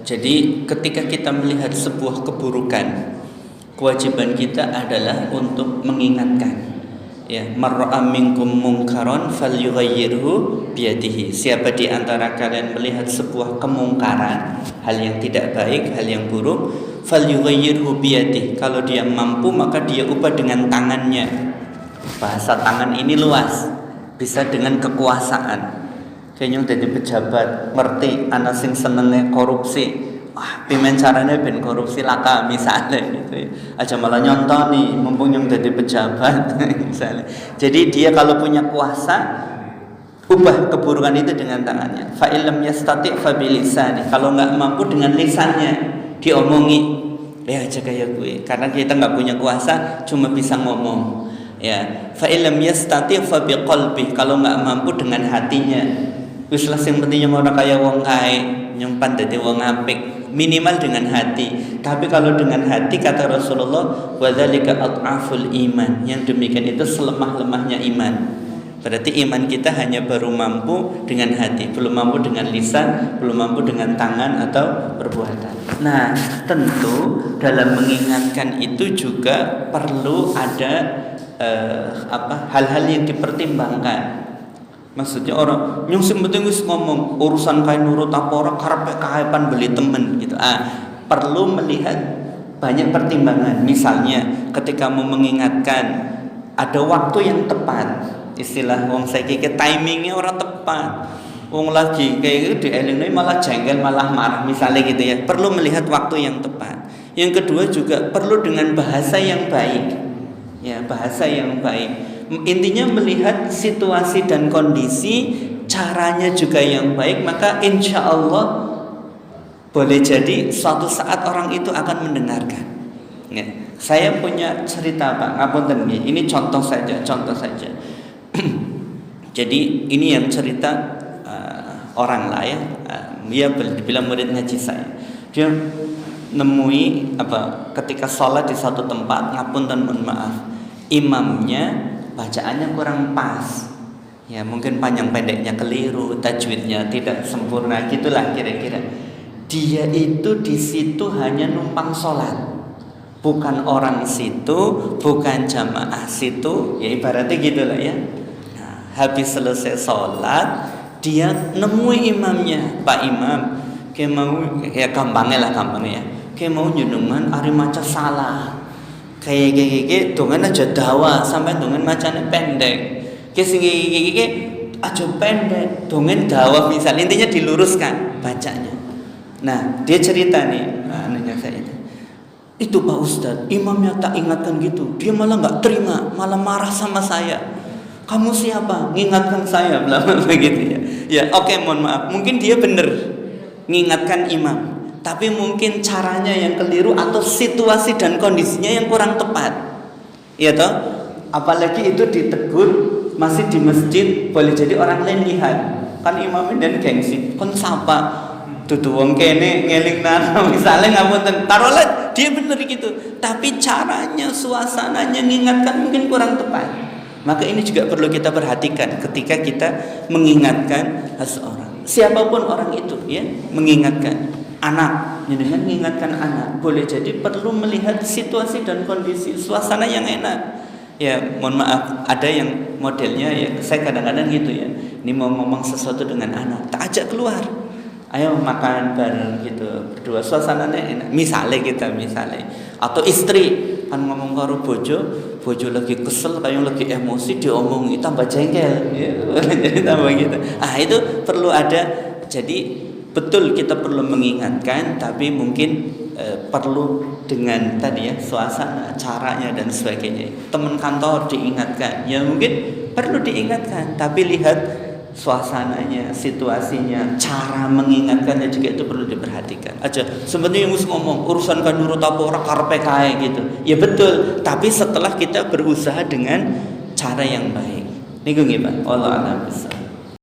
Jadi ketika kita melihat sebuah keburukan, kewajiban kita adalah untuk mengingatkan. Ya, mar'a minkum munkaron falyughayyirhu biyadihi. Siapa di antara kalian melihat sebuah kemungkaran, hal yang tidak baik, hal yang buruk, falyughayyirhu biyadihi. Kalau dia mampu maka dia ubah dengan tangannya. Bahasa tangan ini luas, bisa dengan kekuasaan. Kayaknya jadi pejabat, ngerti anak sing senengnya korupsi. Pimen caranya ben korupsi laka misalnya gitu ya. Aja malah nyontoni mumpung yang jadi pejabat misalnya. Jadi dia kalau punya kuasa ubah keburukan itu dengan tangannya. Fa illam yastati' fa bilisani. Kalau enggak mampu dengan lisannya diomongi. Ya aja kayak gue. Karena kita enggak punya kuasa, cuma bisa ngomong. Ya, fa illam yastati' fa biqalbi. Kalau enggak mampu dengan hatinya. Wis lah sing penting yang ora kaya wong kae, nyempan dadi wong apik, minimal dengan hati. Tapi kalau dengan hati kata Rasulullah, wa dzalika at'aful iman. Yang demikian itu selemah-lemahnya iman. Berarti iman kita hanya baru mampu dengan hati, belum mampu dengan lisan, belum mampu dengan tangan atau perbuatan. Nah, tentu dalam mengingatkan itu juga perlu ada hal-hal yang dipertimbangkan. Maksudnya orang yang penting wis ngomong urusan kain nurut apa orang karepe kaepan beli temen gitu. Perlu melihat banyak pertimbangan. Misalnya ketika mau mengingatkan ada waktu yang tepat. Istilah wong saiki ke timingnya orang tepat. Wong lagi kayak gitu dielingne malah jengkel malah marah misalnya gitu ya. Perlu melihat waktu yang tepat. Yang kedua juga perlu dengan bahasa yang baik. Ya, bahasa yang baik. Intinya melihat situasi dan kondisi, caranya juga yang baik, maka insya Allah boleh jadi suatu saat orang itu akan mendengarkan. Ya. Saya punya cerita Pak, ngapunten nggih. Ini contoh saja. Jadi ini yang cerita orang lah ya. Dia dibilang murid ngaji saya. Dia nemui ketika sholat di satu tempat, ngapunten mohon maaf, imamnya bacaannya kurang pas, ya mungkin panjang pendeknya keliru, tajwidnya tidak sempurna, gitulah kira-kira. Dia itu di situ hanya numpang sholat, bukan orang situ, bukan jamaah situ, ya ibaratnya gitulah ya. Nah, habis selesai sholat, dia nemui imamnya, Pak Imam, kayak mau ya gampangnya ya, kayak mau jenengan ari maca salah. Kayak dongan aja dawa sampai dongan macamnya pendek. Kayak aja pendek, dongan dawa misal intinya diluruskan bacanya. Nah dia cerita nih, nanya saya itu Pak Ustadz, imamnya tak ingatkan gitu, dia malah nggak terima, malah marah sama saya. Kamu siapa? Ngingatkan saya, bla bla begitu ya. Ya oke, mohon maaf, mungkin dia bener ngingatkan imam. Tapi mungkin caranya yang keliru atau situasi dan kondisinya yang kurang tepat. Iya toh? Apalagi itu ditegur masih di masjid, boleh jadi orang lain lihat. Kan imamnya dan gengsi, kon sapa? Dudu wong kene ngeling nana misalnya ngapunten. Taruhlah dia bener gitu. Tapi caranya, suasananya mengingatkan mungkin kurang tepat. Maka ini juga perlu kita perhatikan ketika kita mengingatkan seseorang. Siapapun orang itu ya, mengingatkan. Anak, dengan mengingatkan anak, boleh jadi perlu melihat situasi dan kondisi, suasana yang enak. Ya, mohon maaf, ada yang modelnya ya, saya kadang-kadang gitu ya. Ini mau ngomong sesuatu dengan anak, tak ajak keluar. Ayo makan bareng gitu, berdua suasananya enak. Misalnya atau istri kan ngomong karo bojo lagi kesel, kayak lagi emosi diomongi tambah jengkel, ya. Jadi tambah gitu. Itu perlu ada. Jadi betul kita perlu mengingatkan, tapi mungkin perlu dengan tadi ya suasana, caranya dan sebagainya. Teman kantor diingatkan, ya mungkin perlu diingatkan, tapi lihat suasananya, situasinya, cara mengingatkannya juga itu perlu diperhatikan. Aja sebenarnya mesti ngomong urusan kan nurut apa orang karepe kae gitu. Ya betul, tapi setelah kita berusaha dengan cara yang baik. Niku nggih Pak. Wallahu a'lam bishawab.